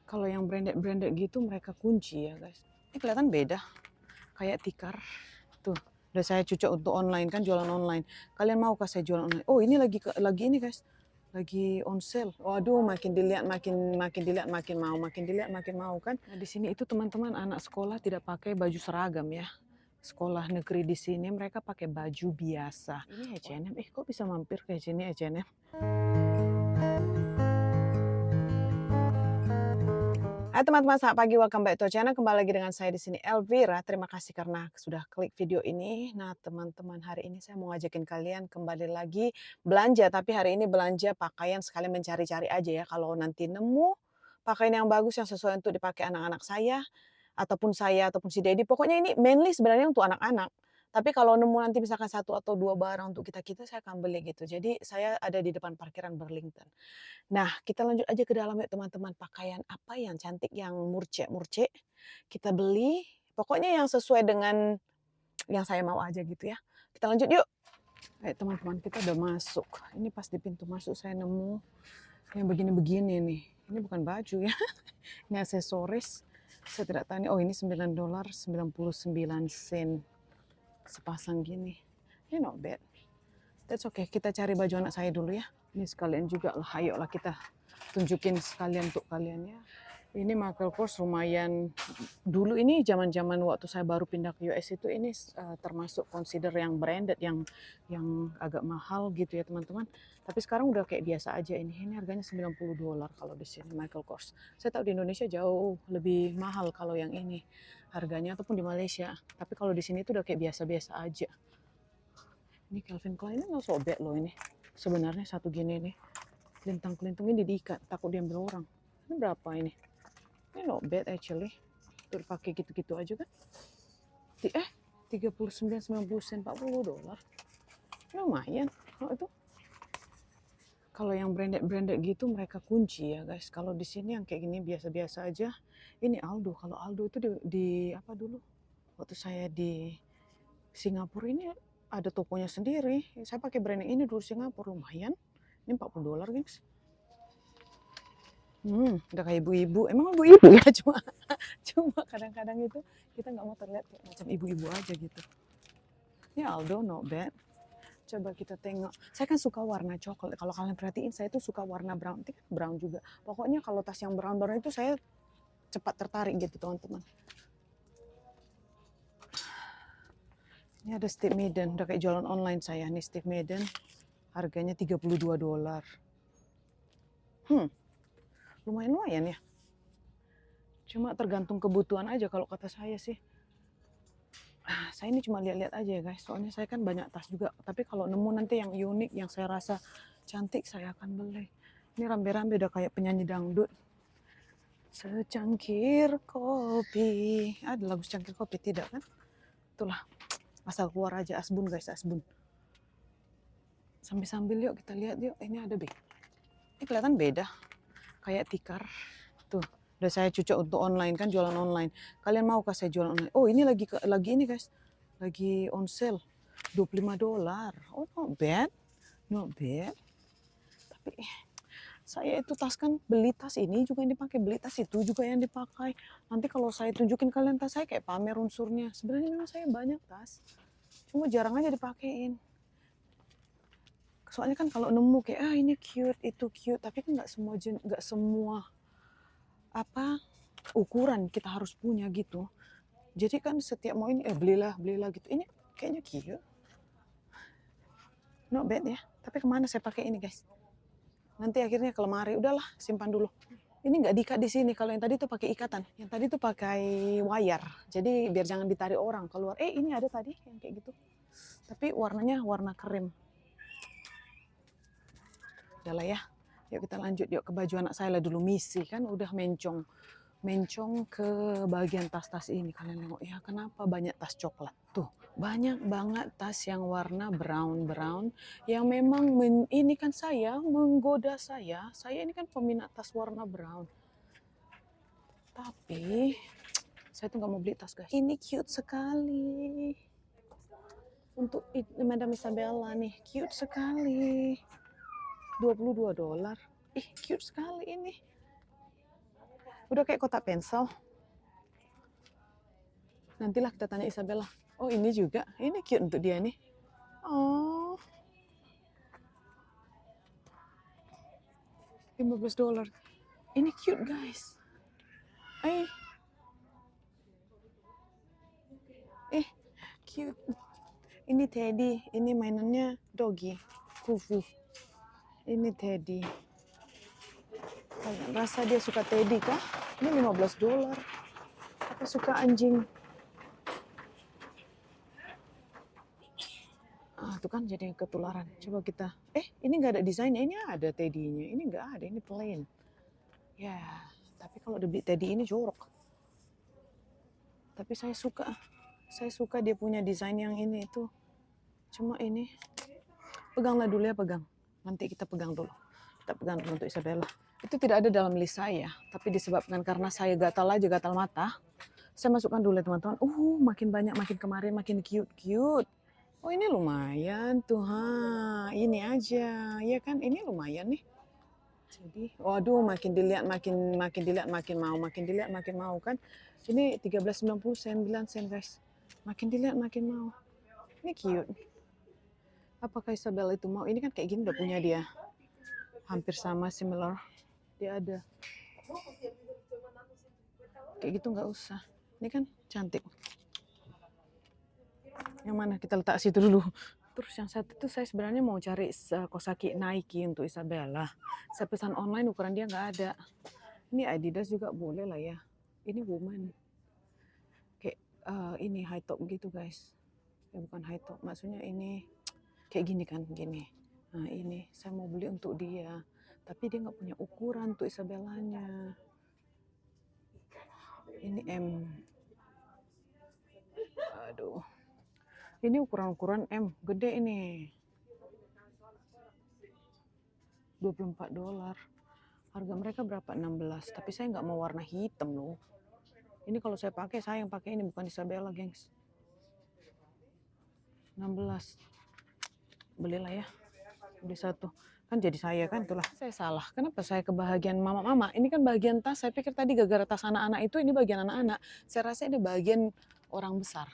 Kalau yang branded gitu mereka kunci ya guys. Ini kelihatan beda, kayak tikar. Tuh, udah saya cucuk untuk online kan, jualan online. Kalian mau saya jualan online? Oh ini lagi ini guys, lagi on sale. Waduh, makin dilihat makin dilihat makin mau kan. Nah, di sini itu teman-teman anak sekolah tidak pakai baju seragam ya. Sekolah negeri di sini mereka pakai baju biasa. Ini H&M, kok bisa mampir ke sini H&M? Hai teman-teman, selamat pagi, welcome back to our channel. Kembali lagi dengan saya di sini Elvira. Terima kasih karena sudah klik video ini. Nah teman-teman, hari ini saya mau ngajakin kalian kembali lagi belanja. Tapi hari ini belanja pakaian sekali mencari-cari aja ya. Kalau nanti nemu pakaian yang bagus yang sesuai untuk dipakai anak-anak saya ataupun si Dedi. Pokoknya ini mainly sebenarnya untuk anak-anak. Tapi kalau nemu nanti misalkan 1 atau 2 barang untuk kita-kita, saya akan beli gitu. Jadi saya ada di depan parkiran Burlington. Nah, kita lanjut aja ke dalam yuk teman-teman. Pakaian apa yang cantik, yang murce-murce, kita beli. Pokoknya yang sesuai dengan yang saya mau aja gitu ya. Kita lanjut yuk. Ayo teman-teman, kita udah masuk. Ini pas di pintu masuk saya nemu yang begini-begini nih. Ini bukan baju ya. Ini aksesoris. Saya tidak tahu nih. Oh ini $9.99 sepasang gini. Ini not bad. That's okay. Kita cari baju anak saya dulu ya. Ini sekalian juga lah. Ayolah kita tunjukin sekalian untuk kalian ya. Ini Michael Kors lumayan. Dulu ini zaman-zaman waktu saya baru pindah ke US itu ini termasuk consider yang branded, yang agak mahal gitu ya teman-teman. Tapi sekarang udah kayak biasa aja ini. Ini harganya $90 kalau di sini Michael Kors. Saya tahu di Indonesia jauh lebih mahal kalau yang ini harganya ataupun di Malaysia. Tapi kalau di sini itu udah kayak biasa-biasa aja. Ini Calvin Klein ini nggak sobek loh ini. Sebenarnya satu gini nih. Kelintang-kelintung ini diikat, takut diambil orang. Ini berapa ini? Ini not bad actually. Tuh pakai gitu-gitu aja kan. 39,90 $40. Lumayan. Oh, itu kalau yang branded gitu mereka kunci ya guys. Kalau di sini yang kayak gini biasa-biasa aja. Ini Aldo. Kalau Aldo itu di apa dulu? Waktu saya di Singapura ini ada tokonya sendiri. Saya pakai brand yang ini dulu Singapura, lumayan. Ini $40 guys. Udah kayak ibu-ibu. Emang ibu-ibu ya cuma kadang-kadang itu kita nggak mau terlihat kayak macam ibu-ibu aja gitu. Ini Aldo not bad. Coba kita tengok. Saya kan suka warna coklat. Kalau kalian perhatiin saya tuh suka warna brown. Ini kan brown juga. Pokoknya kalau tas yang brown-brown itu saya cepat tertarik gitu teman-teman. Ini ada Steve Madden, udah kayak jualan online saya. Nih Steve Madden, harganya $32. Lumayan-lumayan ya. Cuma tergantung kebutuhan aja kalau kata saya sih. Saya ini cuma lihat-lihat aja ya guys, soalnya saya kan banyak tas juga. Tapi kalau nemu nanti yang unik, yang saya rasa cantik, saya akan beli. Ini rambe-rambe udah kayak penyanyi dangdut. Secangkir kopi. Ada lagu secangkir kopi, tidak kan? Itulah. Asal keluar aja Asbun guys, Asbun. Sambil-sambil yuk kita lihat yuk. Ini ada big. Ini kelihatan beda. Kayak tikar. Tuh, udah saya cucuk untuk online kan, jualan online. Kalian mau saya jualan online? Oh ini lagi ini guys. Lagi on sale. $25. Oh not bad. Not bad. Tapi saya itu tas kan beli tas ini juga yang dipakai, beli tas itu juga yang dipakai. Nanti kalau saya tunjukin kalian tas saya kayak pamer unsurnya. Sebenarnya memang saya banyak tas. Cuma jarang aja dipakein. Soalnya kan kalau nemu kayak ini cute, itu cute, tapi kan nggak semua apa ukuran kita harus punya gitu. Jadi kan setiap mau ini belilah gitu. Ini kayaknya cute. Not bad ya. Tapi kemana saya pakai ini guys? Nanti akhirnya ke lemari. Udahlah, simpan dulu. Ini nggak diikat di sini. Kalau yang tadi tuh pakai ikatan. Yang tadi tuh pakai wire. Jadi biar jangan ditarik orang keluar. Ini ada tadi yang kayak gitu. Tapi warnanya warna krem. Udahlah ya. Yuk kita lanjut yuk ke baju anak saya lah dulu. Misi kan udah mencong ke bagian tas-tas ini. Kalian nengok ya, kenapa banyak tas coklat tuh, banyak banget tas yang warna brown yang memang ini kan saya menggoda saya ini kan peminat tas warna brown, tapi saya tuh nggak mau beli tas guys. Ini cute sekali untuk Madam Isabella nih, cute sekali, $22. Cute sekali ini. Udah kayak kotak pensel. Nantilah kita tanya Isabella. Oh ini juga, ini cute untuk dia nih. Oh, $15. Ini cute guys. Cute. Ini Teddy, ini mainannya doggy, Fufu. Ini Teddy. Kalian rasa dia suka Teddy kah? Ini $15. Apa suka anjing? Tuh kan jadi ketularan. Coba kita, ini nggak ada desainnya, ini ada Teddy-nya. Ini nggak ada, ini plain. Ya, tapi kalau udah beli Teddy ini jorok. Tapi saya suka dia punya desain yang ini itu. Cuma ini, peganglah dulu ya, pegang. Nanti kita pegang dulu. Kita pegang dulu untuk Isabella. Itu tidak ada dalam list saya, tapi disebabkan karena saya gatal mata. Saya masukkan dulu ya teman-teman. Makin banyak, makin kemarin, makin cute. Oh ini lumayan tuh, ini aja, ya kan? Ini lumayan nih. Jadi, waduh, makin dilihat makin mau kan? Ini 13,99 sen guys. Makin dilihat makin mau. Ini cute. Apakah Isabel itu mau? Ini kan kayak gini udah punya dia. Hampir sama, similar. Dia ada. Kayak gitu nggak usah. Ini kan cantik. Yang mana kita letak situ dulu. Terus yang satu itu saya sebenarnya mau cari kosaki Nike untuk Isabella. Saya pesan online ukuran dia nggak ada. Ini Adidas juga boleh lah ya. Ini woman. Kayak ini high top gitu guys. Ya bukan high top, maksudnya ini kayak gini kan, gini. Nah ini saya mau beli untuk dia. Tapi dia nggak punya ukuran untuk Isabellanya. Ini M. Aduh. Ini ukuran M, gede ini. $24. Harga mereka berapa? 16. Tapi saya nggak mau warna hitam loh. Ini kalau saya pakai, saya yang pakai ini bukan Isabella, gengs. 16. Belilah ya. Beli satu. Kan jadi saya kan, itulah. Saya salah. Kenapa saya ke bagian mama-mama? Ini kan bagian tas. Saya pikir tadi gara-gara tas anak-anak itu, ini bagian anak-anak. Saya rasa ini bagian orang besar.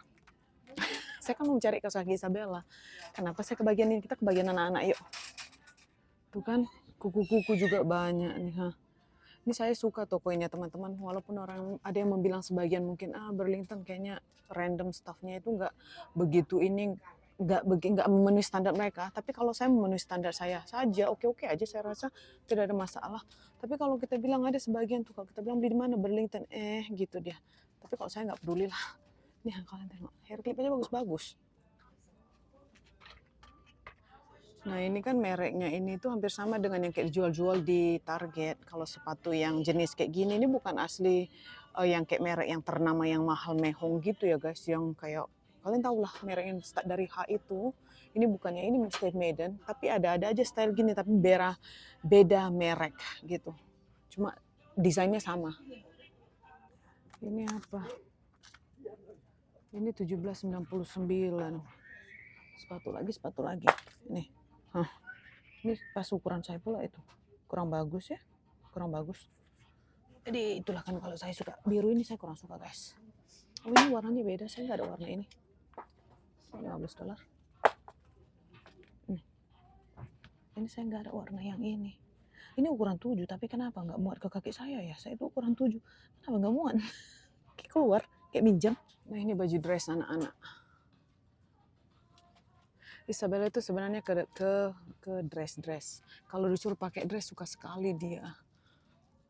Saya kan mau cari kosaki Isabella. Kenapa saya ke bagian ini? Kita ke bagian anak-anak yuk. Tuh kan, kuku-kuku juga banyak nih. Ini saya suka toko ini teman-teman. Walaupun orang ada yang membilang sebagian mungkin Burlington kayaknya random stuffnya itu nggak begitu ini, nggak memenuhi standar mereka. Tapi kalau saya memenuhi standar saya saja, oke aja saya rasa tidak ada masalah. Tapi kalau kita bilang ada sebagian tuh, kalau kita bilang beli di mana Burlington, gitu dia. Tapi kalau saya nggak peduli lah. Nih kalian tengok, hair clip aja bagus-bagus. Nah ini kan mereknya ini tuh hampir sama dengan yang kayak dijual-jual di Target. Kalau sepatu yang jenis kayak gini, ini bukan asli yang kayak merek yang ternama yang mahal mehong gitu ya guys. Yang kayak, kalian tahu lah merek yang start dari H itu. Ini bukannya, ini Steve Madden. Tapi ada aja style gini, tapi beda merek gitu. Cuma desainnya sama. Ini apa? Ini 17,99. Sepatu lagi. Nih. Ini pas ukuran saya pula itu. Kurang bagus ya. Jadi itulah kan kalau saya suka. Biru ini saya kurang suka guys. Oh ini warnanya beda. Saya nggak ada warna ini. $15. Ini saya nggak ada warna yang ini. Ini ukuran 7. Tapi kenapa nggak muat ke kaki saya ya? Saya itu ukuran 7. Kenapa nggak muat? Kayak keluar. Kayak minjem. Nah ini baju dress anak-anak. Isabella itu sebenarnya ke dress. Kalau disuruh pakai dress suka sekali dia.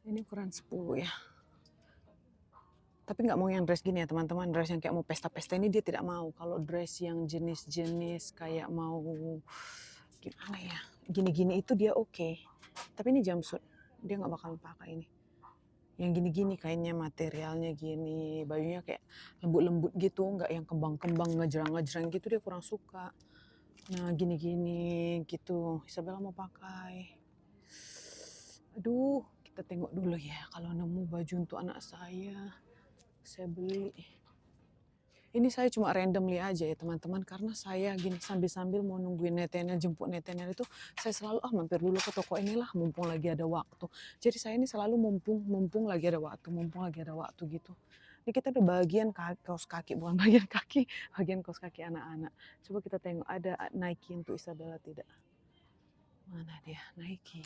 Ini ukuran 10 ya. Tapi nggak mau yang dress gini ya teman-teman. Dress yang kayak mau pesta-pesta ini dia tidak mau. Kalau dress yang jenis-jenis kayak mau gimana ya, gini-gini itu dia oke. Tapi ini jumpsuit. Dia nggak bakal pakai ini. Yang gini-gini kainnya, materialnya gini, bajunya kayak lembut-lembut gitu, nggak yang kembang-kembang ngejrang-ngejrang gitu, dia kurang suka. Nah gini-gini gitu, Isabella mau pakai. Aduh, kita tengok dulu ya kalau nemu baju untuk anak saya beli. Ini saya cuma randomly aja ya teman-teman, karena saya gini sambil-sambil mau nungguin Nathaniel, jemput Nathaniel itu, saya selalu mampir dulu ke toko inilah mumpung lagi ada waktu. Jadi saya ini selalu mumpung lagi ada waktu gitu. Ini kita udah bagian kaos kaki, bukan bagian kaki, bagian kaos kaki anak-anak. Coba kita tengok ada Nike untuk Isabella tidak? Mana dia Nike?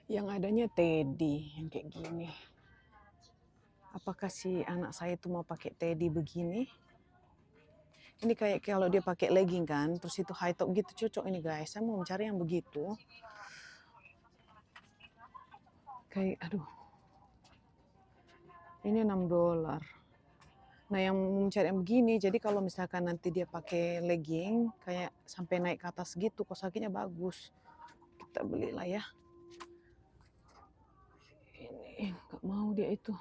Yang adanya Teddy yang kayak gini. Apakah si anak saya itu mau pakai Teddy begini? Ini kayak kalau dia pakai legging kan, terus itu high top gitu cocok ini guys. Saya mau mencari yang begitu. Kayak aduh. Ini $6. Nah, yang mencari yang begini, jadi kalau misalkan nanti dia pakai legging kayak sampai naik ke atas gitu, kaos kakinya bagus. Kita belilah ya. Ini enggak mau dia itu.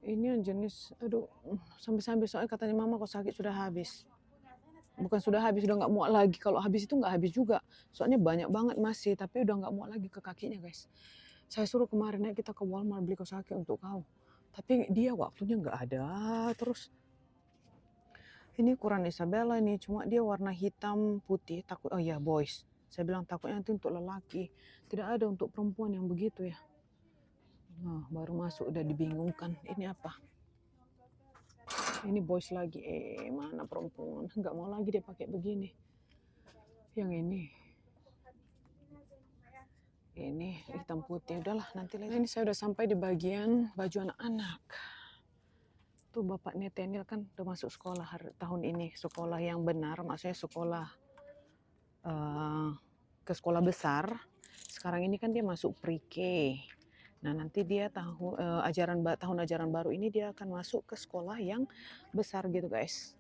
Ini yang jenis, aduh, sambil-sambil soalnya katanya mama kaos kaki sudah habis. Bukan sudah habis, udah nggak muat lagi. Kalau habis itu nggak habis juga. Soalnya banyak banget masih, tapi udah nggak muat lagi ke kakinya guys. Saya suruh kemarin kita ke Walmart beli kaos kaki untuk kau. Tapi dia waktunya nggak ada terus. Ini ukuran Isabella ini, cuma dia warna hitam putih. Takut, oh iya boys. Saya bilang takutnya nanti untuk lelaki. Tidak ada untuk perempuan yang begitu ya. Nah, baru masuk udah dibingungkan. Ini apa? Ini boys lagi. Mana perempuan? Nggak mau lagi dia pakai begini. Yang ini hitam putih. Udahlah nanti lagi. Nah, ini saya udah sampai di bagian baju anak-anak. Tuh bapak Nathaniel kan udah masuk sekolah tahun ini. Sekolah yang benar, maksudnya sekolah ke sekolah besar. Sekarang ini kan dia masuk pre-K. Nah, nanti dia tahun ajaran baru ini dia akan masuk ke sekolah yang besar gitu guys.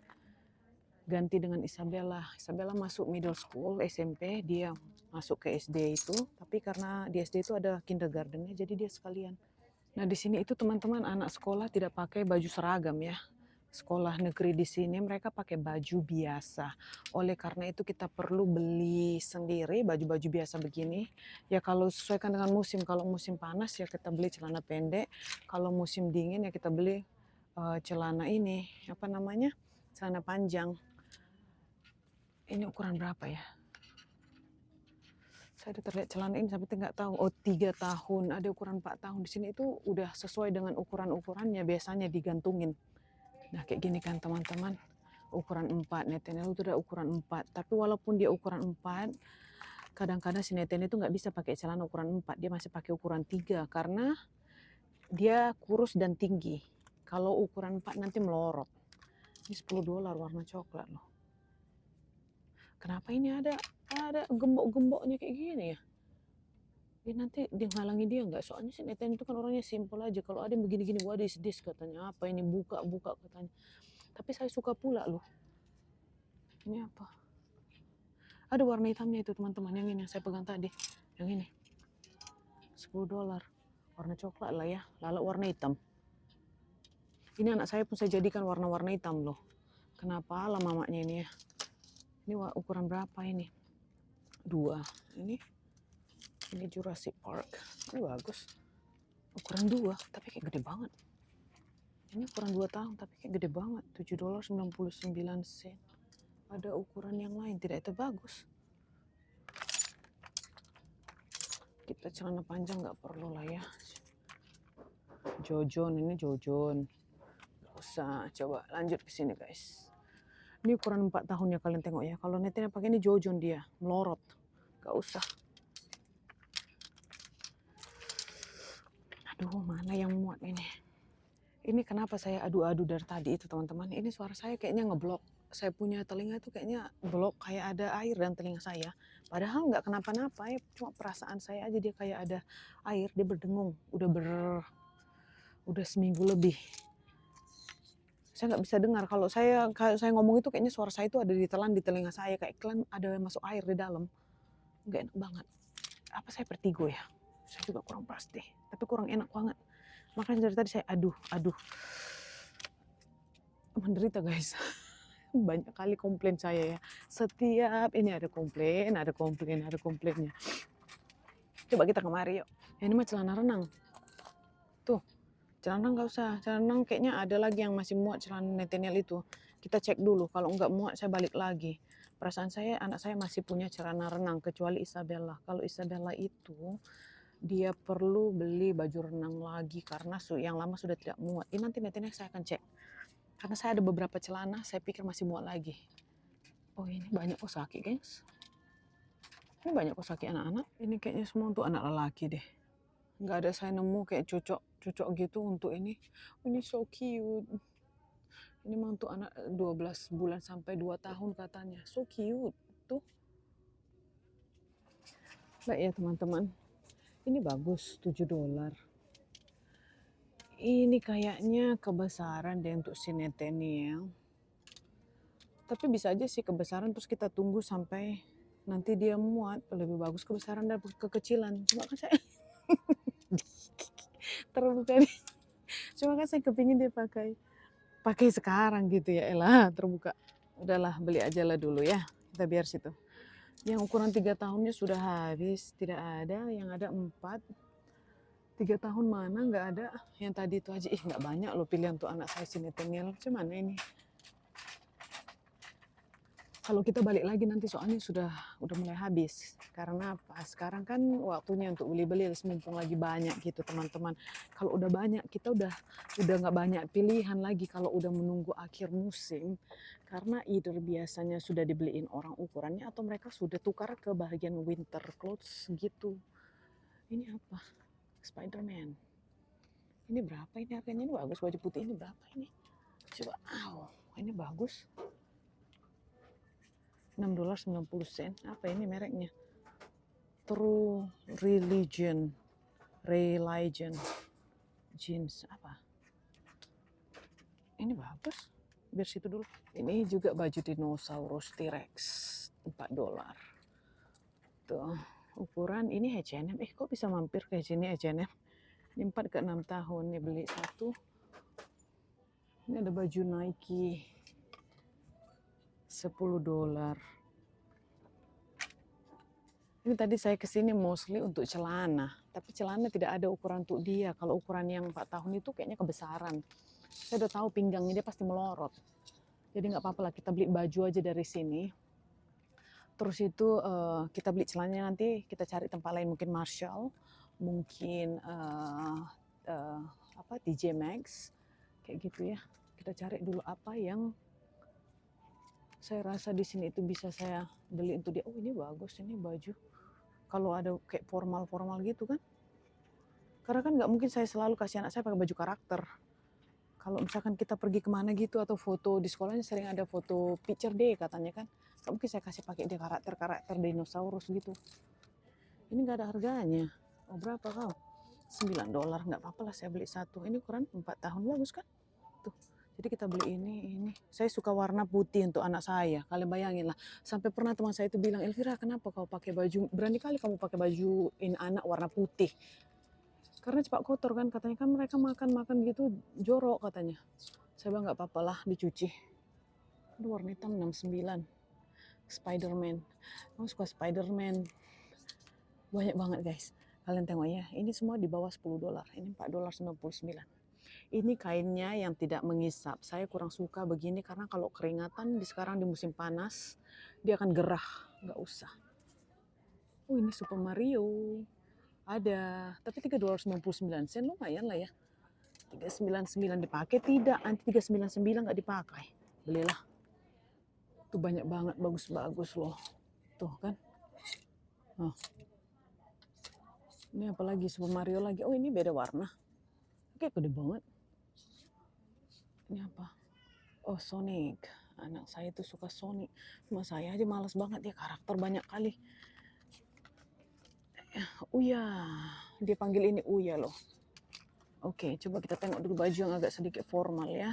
Ganti dengan Isabella. Isabella masuk middle school, SMP, dia masuk ke SD itu, tapi karena di SD itu ada kindergartennya, jadi dia sekalian. Nah, di sini itu teman-teman anak sekolah tidak pakai baju seragam ya. Sekolah negeri di sini mereka pakai baju biasa. Oleh karena itu kita perlu beli sendiri baju-baju biasa begini. Ya kalau sesuaikan dengan musim. Kalau musim panas ya kita beli celana pendek. Kalau musim dingin ya kita beli celana ini, apa namanya? Celana panjang. Ini ukuran berapa ya? Saya udah terlihat celana ini sampai nggak tahu. Oh 3 tahun, ada ukuran 4 tahun. Di sini itu udah sesuai dengan ukuran-ukurannya biasanya digantungin. Nah kayak gini kan teman-teman, ukuran 4, Nathaniel itu udah ukuran 4. Tapi walaupun dia ukuran 4, kadang-kadang si Nathaniel itu nggak bisa pakai celana ukuran 4, dia masih pakai ukuran 3 karena dia kurus dan tinggi. Kalau ukuran 4 nanti melorot. Ini $10 warna coklat loh. Kenapa ini ada gembok-gemboknya kayak gini ya? Dia nanti menghalangi dia nggak? Soalnya si Nathan itu kan orangnya simpel aja. Kalau ada yang begini-gini, what is this katanya. Apa ini buka-buka katanya. Tapi saya suka pula loh. Ini apa? Ada warna hitamnya itu teman-teman. Yang ini yang saya pegang tadi. Yang ini. $10. Warna coklat lah ya. Lalu warna hitam. Ini anak saya pun saya jadikan warna-warna hitam loh. Kenapa lah mamanya ini ya. Ini ukuran berapa ini? 2. Ini Jurassic Park. Ini bagus. Ukuran 2, tapi kayak gede banget. Ini ukuran 2 tahun, tapi kayak gede banget. $7.99. Ada ukuran yang lain, tidak itu bagus. Kita celana panjang nggak perlu lah ya. Jojon, ini Jojon. Nggak usah, coba lanjut ke sini guys. Ini ukuran 4 tahun ya kalian tengok ya. Kalau Netina pakai ini Jojon dia, melorot. Nggak usah. Aduh, mana yang muat ini? Ini kenapa saya adu-adu dari tadi itu teman-teman. Ini suara saya kayaknya ngeblok. Saya punya telinga itu kayaknya blok, kayak ada air dan telinga saya. Padahal nggak kenapa-napa ya, cuma perasaan saya aja dia kayak ada air, dia berdengung. Udah seminggu lebih. Saya nggak bisa dengar. Kalau saya ngomong itu kayaknya suara saya itu ada ditelan di telinga saya. Kayak iklan ada masuk air di dalam. Nggak enak banget. Apa saya vertigo ya? Saya juga kurang pasti. Tapi kurang enak banget. Makanya dari tadi saya aduh. Menderita guys. Banyak kali komplain saya ya. Setiap ini ada komplainnya. Coba kita kemari yuk. Ini mah celana renang. Tuh. Celana nggak usah, celana kayaknya ada lagi yang masih muat celana Nathaniel itu. Kita cek dulu, kalau nggak muat saya balik lagi. Perasaan saya, anak saya masih punya celana renang, kecuali Isabella. Kalau Isabella itu, dia perlu beli baju renang lagi, karena yang lama sudah tidak muat. Ini nanti Nathaniel saya akan cek. Karena saya ada beberapa celana, saya pikir masih muat lagi. Oh ini banyak kosaki guys. Ini banyak kosaki anak-anak. Ini kayaknya semua untuk anak lelaki deh. Nggak ada saya nemu kayak cocok gitu untuk ini. Oh, ini so cute. Ini mah untuk anak 12 bulan sampai 2 tahun katanya. So cute. Tuh. Baik ya teman-teman. Ini bagus, $7. Ini kayaknya kebesaran deh untuk si Nathaniel. Tapi bisa aja sih kebesaran terus kita tunggu sampai nanti dia muat. Lebih bagus kebesaran dan kekecilan. Cuma kan saya terbuka nih. Cuma kan saya kepingin dia pakai sekarang gitu ya, elah terbuka. Udahlah beli aja lah dulu ya, kita biar situ. Yang ukuran 3 tahunnya sudah habis, tidak ada, yang ada 4. 3 tahun mana nggak ada, yang tadi itu aja, nggak banyak loh pilihan untuk anak saya si Nathaniel. Cuman ini kalau kita balik lagi nanti soalnya sudah mulai habis. Karena apa? Sekarang kan waktunya untuk beli-beli, mumpung lagi banyak gitu teman-teman. Kalau udah banyak, kita udah nggak banyak pilihan lagi kalau udah menunggu akhir musim. Karena either biasanya sudah dibeliin orang ukurannya atau mereka sudah tukar ke bagian winter clothes gitu. Ini apa? Spider-Man. Ini berapa ini harganya? Ini bagus, baju putih ini berapa ini? Coba, ini bagus. $6.90. Apa ini mereknya? True Religion jeans apa? Ini bagus. Biar situ dulu. Ini juga baju dinosaurus T-Rex, $4. Tuh, ukuran ini H&M. Kok bisa mampir ke sini H&M? Ini 4 ke 6 tahun nih beli satu. Ini ada baju Nike $10. Ini tadi saya kesini mostly untuk celana, tapi celana tidak ada ukuran untuk dia. Kalau ukuran yang 4 tahun itu kayaknya kebesaran. Saya udah tahu pinggangnya dia pasti melorot. Jadi nggak apa-apa lah, kita beli baju aja dari sini. Terus itu kita beli celananya nanti kita cari tempat lain, mungkin Marshall, mungkin TJ Maxx, kayak gitu ya. Kita cari dulu apa yang saya rasa di sini itu bisa saya beli untuk dia. Oh ini bagus, ini baju. Kalau ada kayak formal gitu kan. Karena kan nggak mungkin saya selalu kasih anak saya pakai baju karakter. Kalau misalkan kita pergi kemana gitu atau foto di sekolahnya sering ada foto picture day katanya kan. Nggak mungkin saya kasih pakai dia karakter dinosaurus gitu. Ini nggak ada harganya. Oh berapa kau? $9, nggak apa-apa lah saya beli satu. Ini ukuran 4 tahun, bagus kan? Tuh. Jadi kita beli ini. Saya suka warna putih untuk anak saya. Kalian bayangin lah. Sampai pernah teman saya itu bilang, Elvira kenapa kau pakai baju, berani kali kamu pakai baju anak warna putih. Karena cepat kotor kan, katanya kan mereka makan gitu jorok katanya. Saya bilang nggak apa-apa lah dicuci. Aduh warna hitam 69. Spider-Man. Kamu suka Spider-Man. Banyak banget guys. Kalian tengok ya, ini semua di bawah $10. Ini $4.99. Ini kainnya yang tidak mengisap. Saya kurang suka begini karena kalau keringatan sekarang di musim panas, dia akan gerah. Nggak usah. Oh ini Super Mario. Ada, tapi $3.99 lumayan lah ya. 399 dipakai tidak, nanti 399 nggak dipakai. Belilah. Tuh banyak banget bagus-bagus loh. Tuh kan. Oh. Ini apa lagi? Super Mario lagi. Oh ini beda warna. Oke, gede banget. Ini apa? Oh Sonic. Anak saya tuh suka Sonic. Cuma saya aja malas banget, dia karakter banyak kali. Uya. Dia panggil ini Uya loh. Oke, coba kita tengok dulu baju yang agak sedikit formal ya.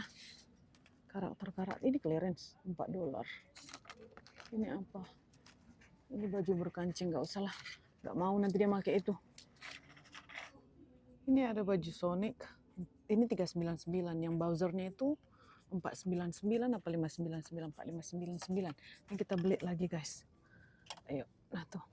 Karakter ini clearance $4. Ini apa? Ini baju berkancing, nggak usah lah. Nggak mau nanti dia pakai itu. Ini ada baju Sonic. Ini 399. Yang Bowsernya itu 499 apa 599, 4599. Ini kita beli lagi guys. Ayo, nah tuh.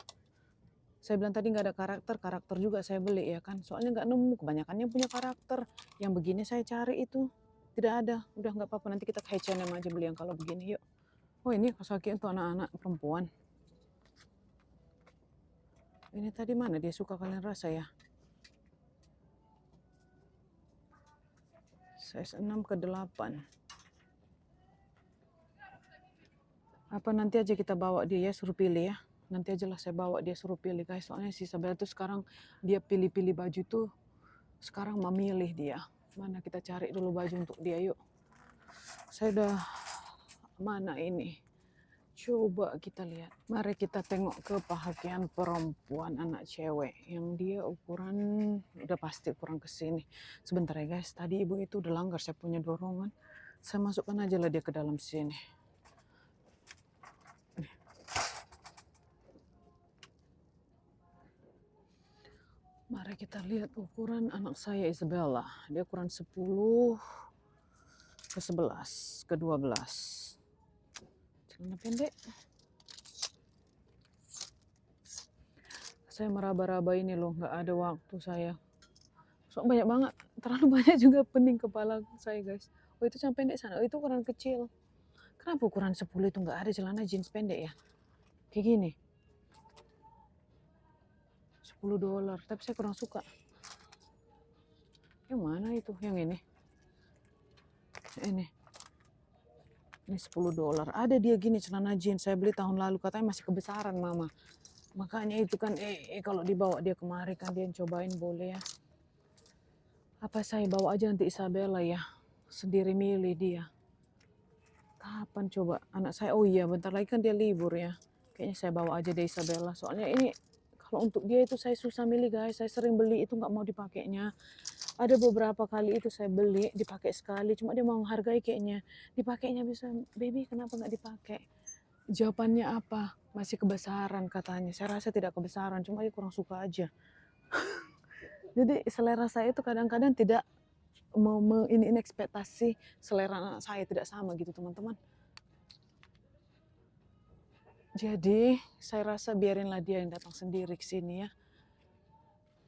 Saya bilang tadi nggak ada karakter juga saya beli ya kan. Soalnya nggak nemu, kebanyakannya punya karakter. Yang begini saya cari itu tidak ada. Udah nggak apa-apa, nanti kita ke H&M aja beli yang kalau begini yuk. Oh ini kosaki untuk anak-anak perempuan. Ini tadi mana dia suka kalian rasa ya? Size 6 ke 8. Apa nanti aja kita bawa dia ya, suruh pilih ya. Nanti aja lah saya bawa dia suruh pilih guys. Soalnya si Isabel tuh sekarang dia pilih-pilih baju tuh. Sekarang memilih dia. Mana kita cari dulu baju untuk dia yuk. Saya udah mana ini? Coba kita lihat. Mari kita tengok ke pakaian perempuan anak cewek. Yang dia ukuran, udah pasti ukuran kesini. Sebentar ya guys, tadi ibu itu udah langgar saya punya dorongan. Saya masukkan aja lah dia ke dalam sini. Mari kita lihat ukuran anak saya Isabella. Dia ukuran 10 ke 11 ke 12. Celana pendek. Saya meraba-raba ini loh, nggak ada waktu saya. Soalnya banyak banget, terlalu banyak juga pening kepala saya guys. Oh itu celana pendek sana, oh itu ukuran kecil. Kenapa ukuran 10 itu nggak ada celana jeans pendek ya? Kayak gini. $10, tapi saya kurang suka. Yang mana itu? Yang ini. Ini $10. Ada dia gini celana jeans, saya beli tahun lalu, katanya masih kebesaran mama. Makanya itu kan kalau dibawa dia kemari kan dia cobain boleh ya. Apa saya bawa aja nanti Isabella ya, sendiri milih dia. Kapan coba anak saya? Oh iya bentar lagi kan dia libur ya. Kayaknya saya bawa aja deh Isabella. Soalnya ini kalau untuk dia itu saya susah milih guys. Saya sering beli itu nggak mau dipakainya. Ada beberapa kali itu saya beli dipakai sekali. Cuma dia mau menghargai kayaknya. Dipakainya bisa, baby kenapa nggak dipakai? Jawabannya apa? Masih kebesaran katanya. Saya rasa tidak kebesaran, cuma dia kurang suka aja. Jadi selera saya itu kadang-kadang tidak mau ini ekspektasi selera anak saya tidak sama gitu teman-teman. Jadi saya rasa biarinlah dia yang datang sendiri ke sini ya.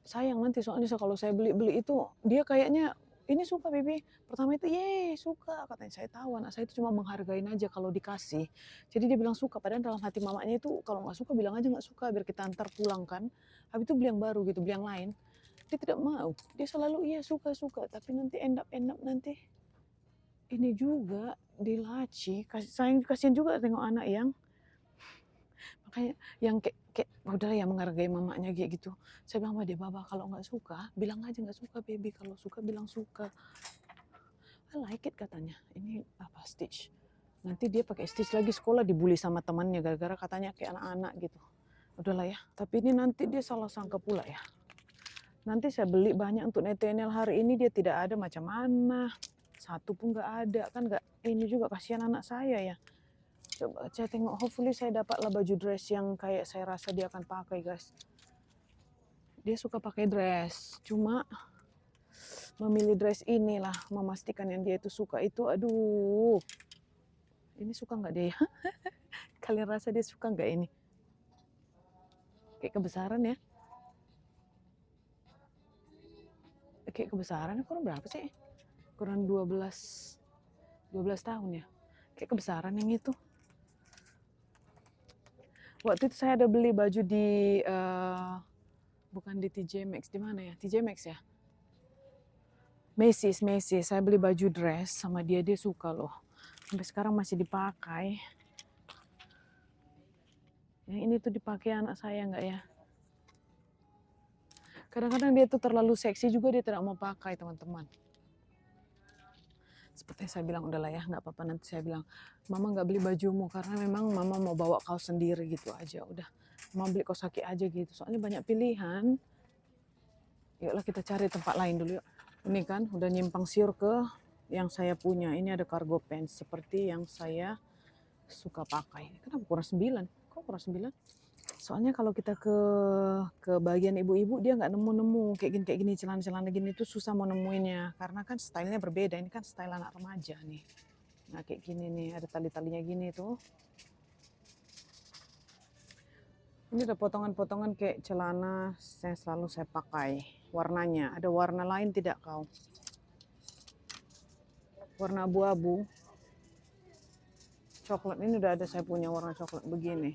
Sayang nanti soalnya kalau saya beli itu dia kayaknya ini suka baby. Pertama itu suka katanya. Saya tahu anak saya itu cuma menghargain aja kalau dikasih. Jadi dia bilang suka padahal dalam hati mamanya itu kalau nggak suka bilang aja nggak suka biar kita antar pulang kan. Habis itu beli yang baru gitu, beli yang lain. Dia tidak mau. Dia selalu suka tapi nanti end up nanti ini juga dilaci. Kasihan juga tengok anak yang makanya yang kayak udah ya menghargai mamanya kayak gitu. Saya bilang sama dia, Baba kalau nggak suka bilang aja nggak suka baby, kalau suka bilang suka. I like it katanya. Ini apa stitch. Nanti dia pakai stitch lagi sekolah dibully sama temannya gara-gara katanya kayak anak-anak gitu. Udahlah ya. Tapi ini nanti dia salah sangka pula ya. Nanti saya beli banyak untuk Nathaniel hari ini dia tidak ada macam mana. Satu pun nggak ada kan nggak ini juga kasihan anak saya ya. Coba saya tengok, hopefully saya dapatlah baju dress yang kayak saya rasa dia akan pakai guys. Dia suka pakai dress, cuma memilih dress inilah, memastikan yang dia itu suka itu, aduh. Ini suka nggak dia ya? Kalian rasa dia suka nggak ini? Kayak kebesaran ya? Kayak kebesaran, kurang berapa sih? Kurang 12 tahun ya? Kayak kebesaran yang itu. Waktu itu saya ada beli baju di bukan di TJ Maxx, di mana ya? TJ Maxx ya? Macy's. Saya beli baju dress sama dia suka loh. Sampai sekarang masih dipakai. Yang ini tuh dipakai anak saya nggak ya? Kadang-kadang dia tuh terlalu seksi juga dia tidak mau pakai teman-teman. Seperti saya bilang udahlah ya nggak apa-apa, nanti saya bilang mama nggak beli bajumu karena memang mama mau bawa kaos sendiri gitu aja udah. Mama beli kaos kaki aja gitu soalnya banyak pilihan. Yuklah kita cari tempat lain dulu yuk. Ini kan udah nyimpang siur ke yang saya punya. Ini ada cargo pants seperti yang saya suka pakai. Kenapa kurang 9? Kok kurang 9? Soalnya kalau kita ke bagian ibu-ibu dia nggak nemu kayak gini celana-celana gini itu susah mau nemuinnya karena kan stylenya berbeda. Ini kan style anak remaja nih. Nah kayak gini nih ada tali-talinya gini tuh. Ini ada potongan-potongan kayak celana yang selalu saya pakai. Warnanya, ada warna lain tidak kau? Warna abu-abu. Coklat ini udah ada saya punya warna coklat begini.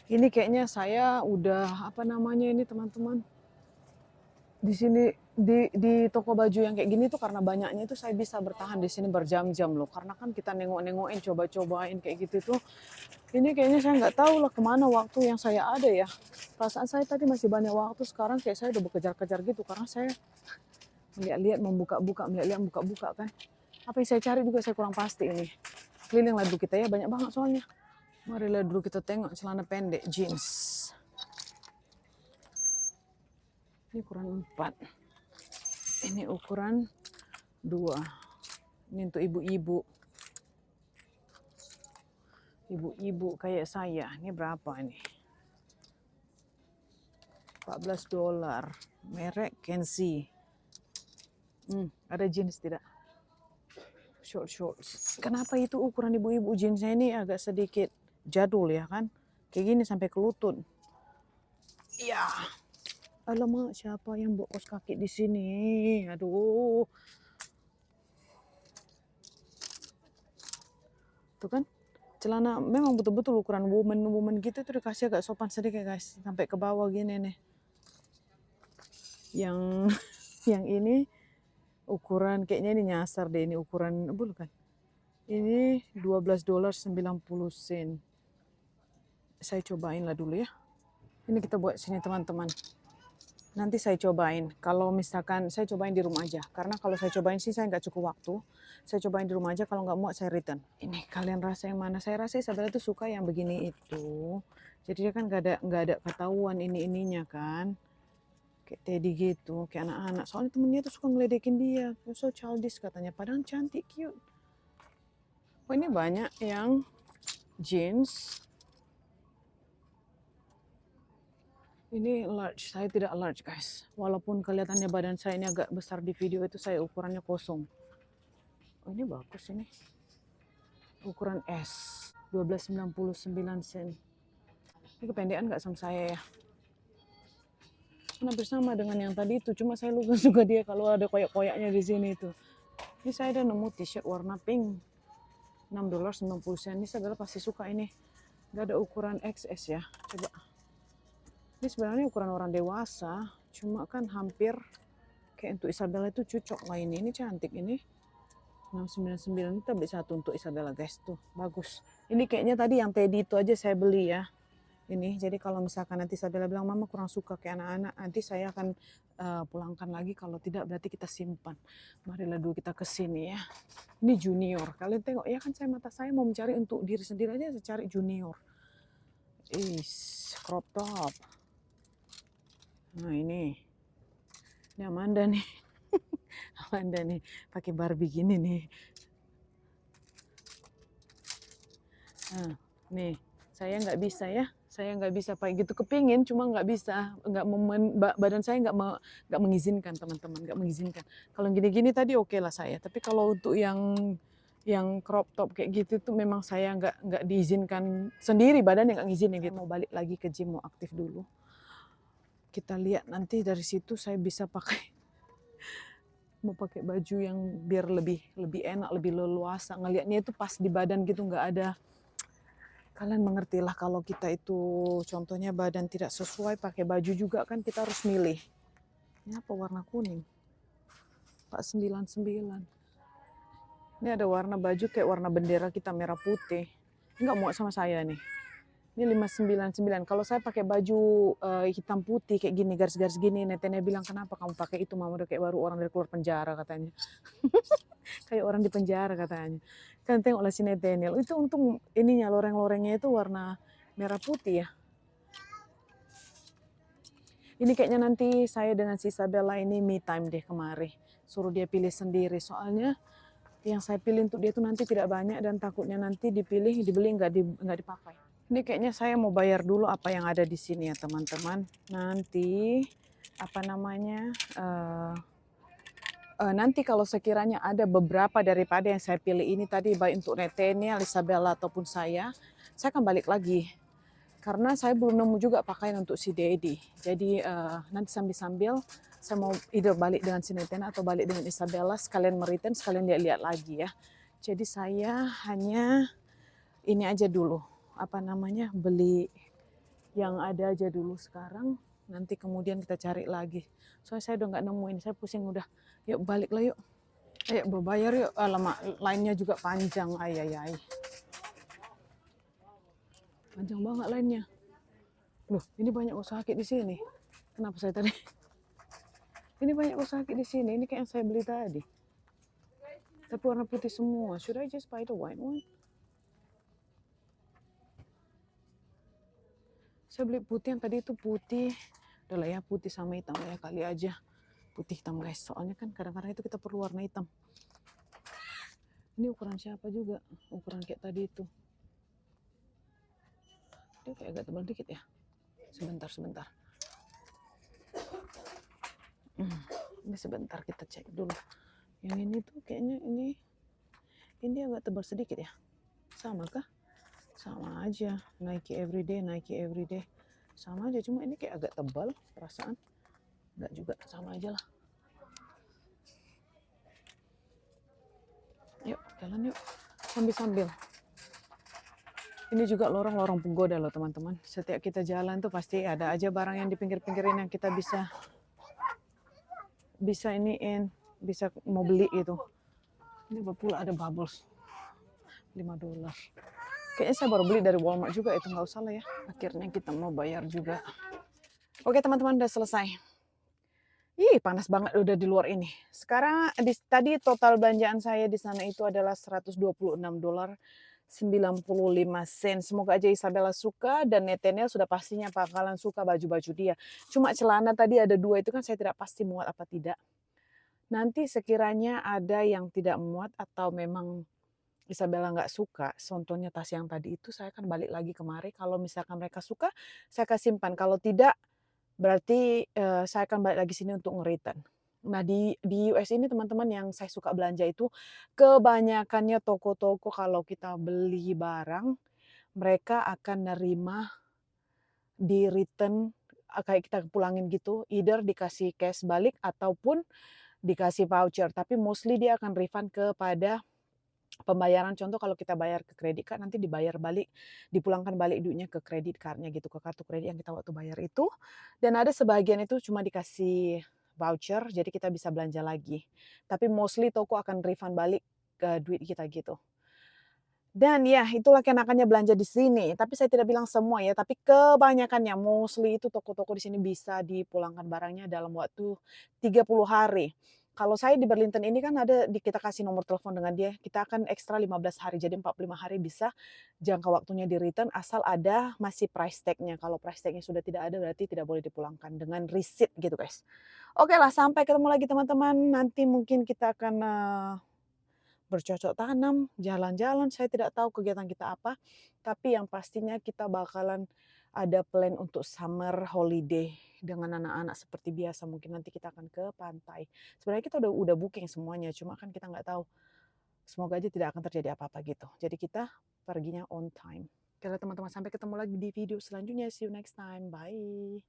Ini kayaknya saya udah apa namanya ini teman-teman. Di sini di toko baju yang kayak gini tuh karena banyaknya itu saya bisa bertahan di sini berjam-jam loh. Karena kan kita nengok-nengokin, coba-cobain kayak gitu tuh. Ini kayaknya saya nggak tahu lah kemana waktu yang saya ada ya. Perasaan saya tadi masih banyak waktu, sekarang kayak saya udah bekejar-kejar gitu karena saya melihat-lihat membuka-buka, melihat-lihat buka-buka kan. Apa yang saya cari juga saya kurang pasti ini. Kelilinglah dulu kita ya, banyak banget soalnya. Marilah dulu kita tengok celana pendek jeans. Ini ukuran 4. Ini ukuran 2. Ini untuk ibu-ibu. Ibu-ibu kayak saya. Ini berapa ini? $14. Merek Kenzie. Ada jeans tidak? Shorts. Kenapa itu ukuran ibu-ibu jeansnya ini agak sedikit jadul ya kan? Kayak gini sampai ke lutut. Ya. Alamak, siapa yang bawa kaos kaki di sini? Aduh. Tuh kan? Celana memang betul-betul ukuran woman gitu tuh dikasih agak sopan sedikit guys. Sampai ke bawah gini nih. Yang ini ukuran kayaknya ini nyasar deh, ini ukuran bukan. Ini $12.90. Saya cobain lah dulu ya. Ini kita buat sini teman-teman. Nanti saya cobain. Kalau misalkan saya cobain di rumah aja. Karena kalau saya cobain sih saya nggak cukup waktu. Saya cobain di rumah aja, kalau nggak muat saya return. Ini kalian rasa yang mana? Saya rasa Isabella tuh suka yang begini itu. Jadi dia kan nggak ada ketahuan ininya kan. Kayak Teddy gitu, kayak anak-anak. Soalnya temennya tuh suka ngeledekin dia. So childish katanya. Padahal cantik, cute. Oh ini banyak yang jeans. Ini large, saya tidak large guys. Walaupun kelihatannya badan saya ini agak besar di video itu, saya ukurannya kosong. Oh ini bagus ini. Ukuran S, 12,99 sen. Ini kependekan nggak sama saya ya? Hampir sama dengan yang tadi itu, cuma saya lupa suka dia kalau ada koyak-koyaknya di sini itu. Ini saya ada nemu t-shirt warna pink, $6.90. Ini saya pasti suka ini. Gak ada ukuran XS ya, coba. Ini sebenarnya ukuran orang dewasa, cuma kan hampir kayak untuk Isabella itu cocok lah ini. Ini cantik ini. 699 kita beli satu untuk Isabella guys tuh, bagus. Ini kayaknya tadi yang Teddy itu aja saya beli ya. Ini jadi kalau misalkan nanti Isabella bilang mama kurang suka kayak anak-anak, nanti saya akan pulangkan lagi, kalau tidak berarti kita simpan. Marilah dulu kita ke sini ya. Ini junior. Kalian tengok ya kan, mata saya mau mencari untuk diri sendiri aja, saya cari junior. Crop top. Nah ini Amanda nih. Amanda nih pakai Barbie gini nih. Nah, nih saya nggak bisa ya. Saya nggak bisa pakai gitu, kepingin cuma nggak bisa, badan saya nggak mengizinkan teman-teman, nggak mengizinkan. Kalau gini-gini tadi oke lah saya, tapi kalau untuk yang crop top kayak gitu tuh memang saya nggak diizinkan sendiri, badan yang nggak ngizinin gitu. Mau balik lagi ke gym, mau aktif dulu. Kita lihat nanti dari situ saya bisa mau pakai baju yang biar lebih enak, lebih leluasa. Ngelihatnya itu pas di badan gitu, nggak ada. Kalian mengertilah kalau kita itu contohnya badan tidak sesuai, pakai baju juga kan kita harus milih. Ini apa warna kuning? 499. Ini ada warna baju kayak warna bendera kita, merah putih. Enggak muat sama saya nih. Ini 599. Kalau saya pakai baju hitam putih kayak gini, garis-garis gini, netennya bilang kenapa kamu pakai itu, mama udah kayak baru orang dari keluar penjara katanya. Kayak orang di penjara katanya. Kan tengoklah si netennya. Itu untung ininya, loreng-lorengnya itu warna merah putih ya. Ini kayaknya nanti saya dengan si Isabella ini me time deh kemari. Suruh dia pilih sendiri. Soalnya yang saya pilih untuk dia itu nanti tidak banyak dan takutnya nanti dibeli nggak dipakai. Ini kayaknya saya mau bayar dulu apa yang ada di sini ya teman-teman. Nanti apa namanya nanti kalau sekiranya ada beberapa daripada yang saya pilih ini tadi, baik untuk Netenia, Isabella ataupun saya akan balik lagi. Karena saya belum nemu juga pakaian untuk si Dedi. Jadi nanti sambil-sambil saya mau either balik dengan si Netenia atau balik dengan Isabella, sekalian meriten, sekalian lihat-lihat lagi ya. Jadi saya hanya ini aja dulu, beli yang ada aja dulu sekarang, nanti kemudian kita cari lagi. Soalnya saya udah nggak nemuin, saya pusing udah. Yuk balik lah yuk. Ayo berbayar yuk. Alamak, lainnya juga panjang, ay. Panjang banget lainnya. Loh, ini banyak usaha sakit di sini. Kenapa saya tadi? Ini banyak usaha sakit di sini. Ini kayak yang saya beli tadi. Tapi warna putih semua. Should I just buy the white one? Saya beli putih yang tadi itu putih. Udah lah ya, putih sama hitam ya kali aja. Putih hitam guys. Soalnya kan kadang-kadang itu kita perlu warna hitam. Ini ukuran siapa juga? Ukuran kayak tadi itu. Dia kayak agak tebal dikit ya. Sebentar. Ini sebentar kita cek dulu. Yang ini tuh kayaknya ini agak tebal sedikit ya. Sama kah? Sama aja. Nike everyday. Sama aja, cuma ini kayak agak tebal perasaan. Enggak juga, sama aja lah. Yuk, jalan yuk. Sambil-sambil. Ini juga lorong-lorong penggoda loh teman-teman. Setiap kita jalan tuh pasti ada aja barang yang di pinggir-pinggirin yang kita bisa mau beli gitu. Ini pula ada bubbles. $5. Kayaknya saya baru beli dari Walmart juga, itu nggak usah lah ya. Akhirnya kita mau bayar juga. Oke teman-teman, udah selesai. Ih, panas banget udah di luar ini. Sekarang tadi total belanjaan saya di sana itu adalah $126.95. Semoga aja Isabella suka dan Nathaniel sudah pastinya bakalan suka baju-baju dia. Cuma celana tadi ada 2 itu kan saya tidak pasti muat apa tidak. Nanti sekiranya ada yang tidak muat atau memang Isabella nggak suka, contohnya tas yang tadi itu saya akan balik lagi kemari. Kalau misalkan mereka suka, saya akan simpan. Kalau tidak, berarti saya akan balik lagi sini untuk nge-return. Nah di US ini teman-teman yang saya suka belanja itu kebanyakannya toko-toko kalau kita beli barang mereka akan nerima di return kayak kita pulangin gitu, either dikasih cash balik ataupun dikasih voucher. Tapi mostly dia akan refund kepada pembayaran. Contoh kalau kita bayar ke kredit card nanti dibayar balik, dipulangkan balik duitnya ke kredit cardnya gitu, ke kartu kredit yang kita waktu bayar itu. Dan ada sebagian itu cuma dikasih voucher, jadi kita bisa belanja lagi. Tapi mostly toko akan refund balik ke duit kita gitu. Dan ya itulah kenakannya belanja di sini. Tapi saya tidak bilang semua ya, tapi kebanyakannya mostly itu toko-toko di sini bisa dipulangkan barangnya dalam waktu 30 hari. Kalau saya di Burlington ini kan kita kasih nomor telepon dengan dia, kita akan ekstra 15 hari, jadi 45 hari bisa jangka waktunya di return asal ada masih price tag-nya. Kalau price tag-nya sudah tidak ada berarti tidak boleh dipulangkan dengan receipt gitu guys. Oke lah, sampai ketemu lagi teman-teman. Nanti mungkin kita akan bercocok tanam, jalan-jalan, saya tidak tahu kegiatan kita apa, tapi yang pastinya kita bakalan ada plan untuk summer holiday dengan anak-anak seperti biasa. Mungkin nanti kita akan ke pantai. Sebenarnya kita udah booking semuanya, cuma kan kita nggak tahu. Semoga aja tidak akan terjadi apa-apa gitu. Jadi kita perginya on time. Oke teman-teman, sampai ketemu lagi di video selanjutnya. See you next time. Bye.